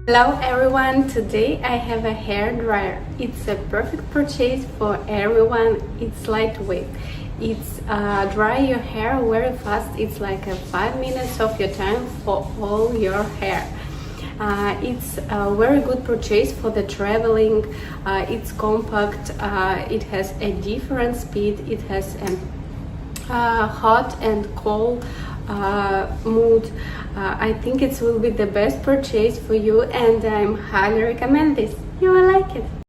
Hello everyone, today I have a hair dryer. It's a perfect purchase for everyone. It's lightweight. It's dry your hair very fast. It's like 5 minutes of your time for all your hair. It's a very good purchase for the traveling. It's compact. It has a different speed. It has a hot and cold mood. I think it will be the best purchase for you, and I highly recommend this. You will like it.